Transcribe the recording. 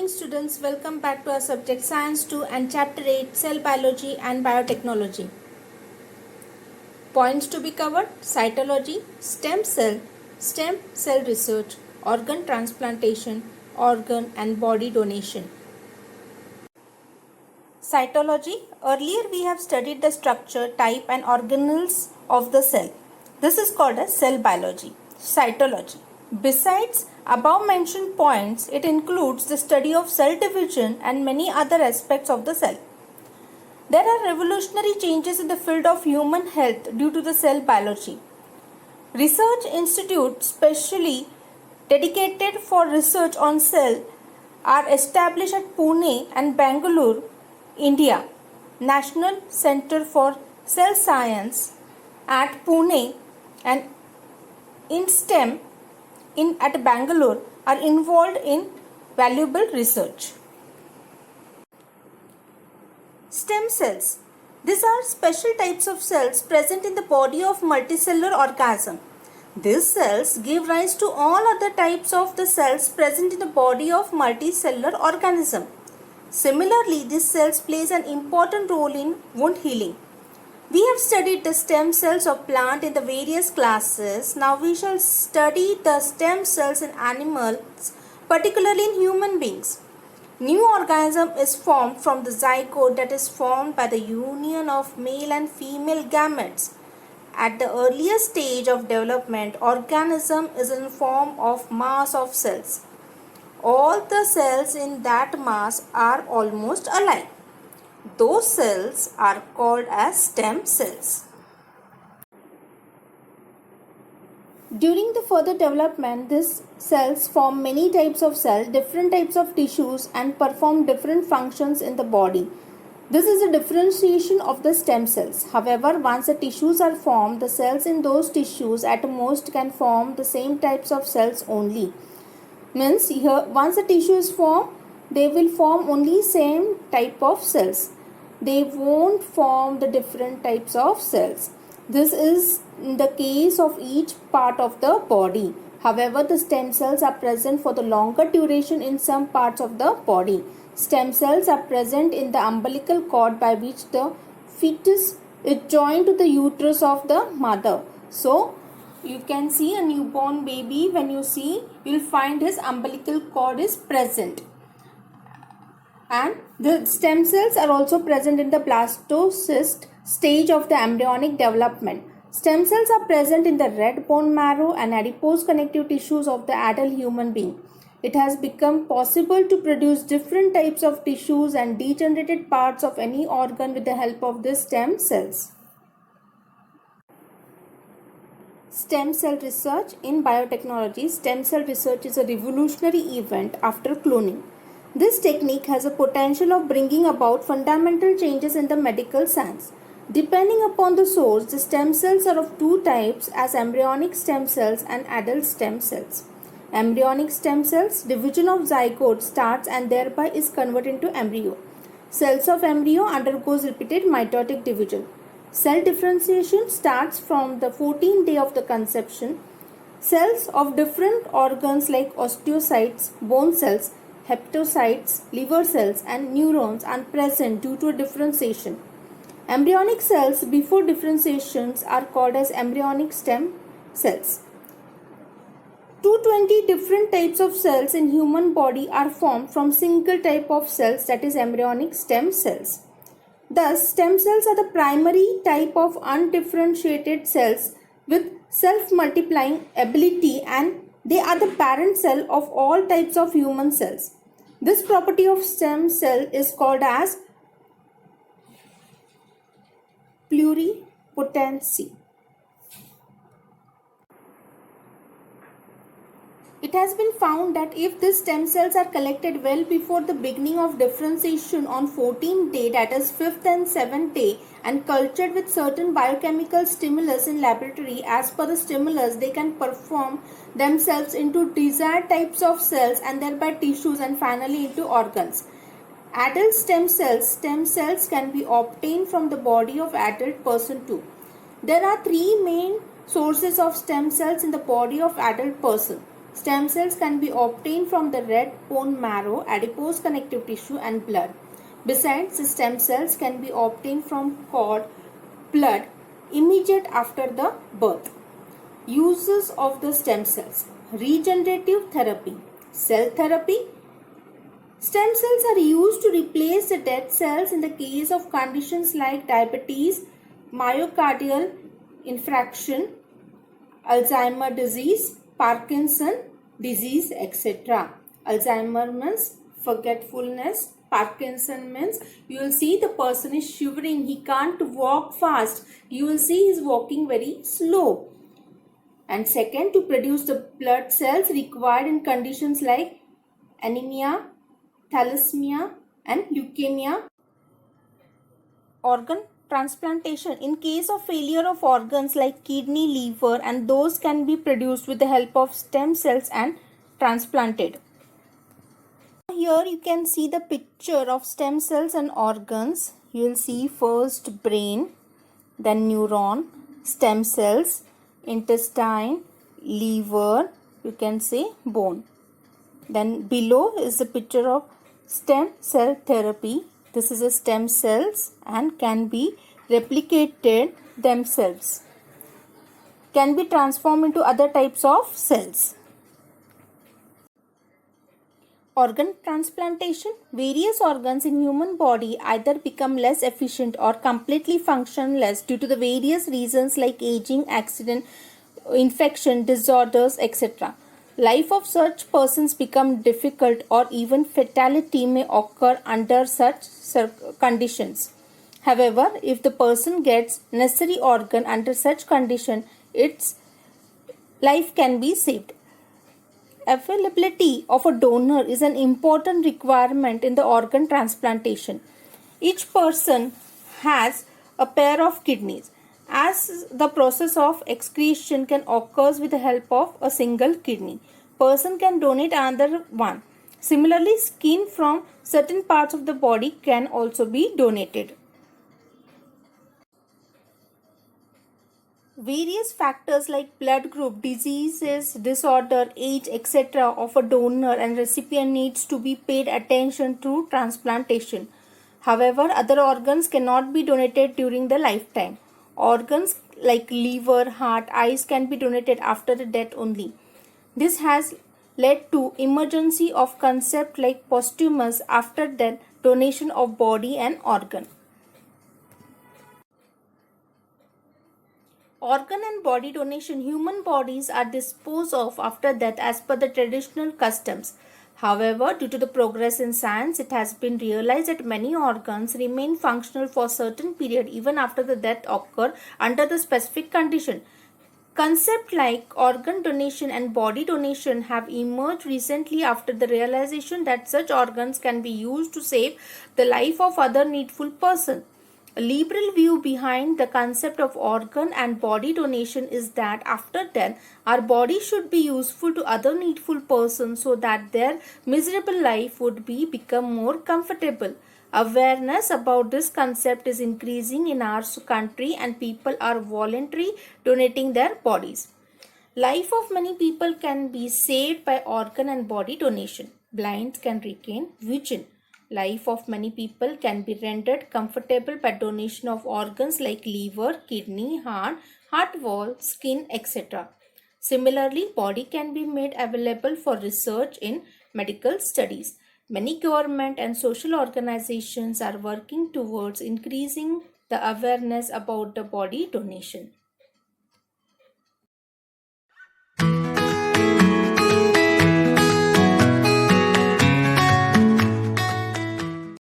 morning students, welcome back to our subject Science 2 and Chapter 8 Cell Biology and Biotechnology. Points to be covered: cytology, stem cell research, organ transplantation, organ and body donation. Cytology. Earlier we have studied the structure, type and organelles of the cell. This is called as cell biology. Cytology. Besides above mentioned points, it includes the study of cell division and many other aspects of the cell. There are revolutionary changes in the field of human health due to the cell biology. Research institutes specially dedicated for research on cell are established at Pune and Bangalore, India. National Center for Cell Science at Pune and INSTEM at Bangalore are involved in valuable research. Stem cells. These are special types of cells present in the body of multicellular organism. These cells give rise to all other types of the cells present in the body of multicellular organism. Similarly, these cells plays an important role in wound healing. We have studied the stem cells of plant in the various classes. Now we shall study the stem cells in animals, particularly in human beings. New organism is formed from the zygote, that is formed by the union of male and female gametes. At the earliest stage of development, organism is in form of mass of cells. All the cells in that mass are almost alike. Those cells are called as stem cells. During the further development, these cells form many types of cells, different types of tissues and perform different functions in the body. This is a differentiation of the stem cells. However, once the tissues are formed, the cells in those tissues at most can form the same types of cells only. Means here, once the tissue is formed, they will form only same type of cells. They won't form the different types of cells. This is the case of each part of the body. However, the stem cells are present for the longer duration in some parts of the body. Stem cells are present in the umbilical cord by which the fetus is joined to the uterus of the mother. So, you can see a newborn baby. When you see, you will find his umbilical cord is present. And the stem cells are also present in the blastocyst stage of the embryonic development. Stem cells are present in the red bone marrow and adipose connective tissues of the adult human being. It has become possible to produce different types of tissues and degenerated parts of any organ with the help of these stem cells. Stem cell research in biotechnology. Stem cell research is a revolutionary event after cloning. This technique has a potential of bringing about fundamental changes in the medical science. Depending upon the source, the stem cells are of two types as embryonic stem cells and adult stem cells. Embryonic stem cells, division of zygote starts and thereby is converted into embryo. Cells of embryo undergoes repeated mitotic division. Cell differentiation starts from the 14th day of the conception. Cells of different organs like osteocytes, bone cells, hepatocytes, liver cells and neurons are present due to differentiation. Embryonic cells before differentiations are called as embryonic stem cells. 220 different types of cells in human body are formed from single type of cells, that is embryonic stem cells. Thus, stem cells are the primary type of undifferentiated cells with self-multiplying ability, and they are the parent cell of all types of human cells. This property of stem cell is called as pluripotency. It has been found that if these stem cells are collected well before the beginning of differentiation on 14th day, that is 5th and 7th day, and cultured with certain biochemical stimulus in laboratory, as per the stimulus they can perform themselves into desired types of cells and thereby tissues and finally into organs. Adult stem cells can be obtained from the body of adult person too. There are three main sources of stem cells in the body of adult person. Stem cells can be obtained from the red bone marrow, adipose connective tissue and blood. Besides, stem cells can be obtained from cord blood immediate after the birth. Uses of the stem cells: regenerative therapy, cell therapy. Stem cells are used to replace the dead cells in the case of conditions like diabetes, myocardial infarction, Alzheimer disease, Parkinson disease, etc. Alzheimer means forgetfulness. Parkinson means you will see the person is shivering. He can't walk fast. You will see he is walking very slow. And second, to produce the blood cells required in conditions like anemia, thalassemia and leukemia. Organ transplantation: in case of failure of organs like kidney, liver, and those can be produced with the help of stem cells and transplanted. Here you can see the picture of stem cells and organs. You will see first brain, then neuron, stem cells, intestine, liver, you can say bone. Then below is the picture of stem cell therapy. This is a stem cells and can be replicated themselves. Can be transformed into other types of cells. Organ transplantation: various organs in human body either become less efficient or completely functionless due to the various reasons like aging, accident, infection, disorders, etc. Life of such persons become difficult or even fatality may occur under such conditions. However, if the person gets necessary organ under such condition, its life can be saved. Availability of a donor is an important requirement in the organ transplantation. Each person has a pair of kidneys, as the process of excretion can occur with the help of a single kidney. Person can donate another one. Similarly, skin from certain parts of the body can also be donated. Various factors like blood group, diseases, disorder, age, etc. of a donor and recipient needs to be paid attention to transplantation. However, other organs cannot be donated during the lifetime. Organs like liver, heart, eyes can be donated after the death only. This has led to emergency of concept like posthumous after death donation of body and organ. Organ and body donation: human bodies are disposed of after death as per the traditional customs. However, due to the progress in science, it has been realized that many organs remain functional for a certain period even after the death occur under the specific condition. Concepts like organ donation and body donation have emerged recently after the realization that such organs can be used to save the life of other needful person. A liberal view behind the concept of organ and body donation is that after death, our body should be useful to other needful persons so that their miserable life would become more comfortable. Awareness about this concept is increasing in our country and people are voluntarily donating their bodies. Life of many people can be saved by organ and body donation. Blind can regain vision. Life of many people can be rendered comfortable by donation of organs like liver, kidney, heart wall, skin, etc. Similarly, body can be made available for research in medical studies. Many government and social organizations are working towards increasing the awareness about the body donation.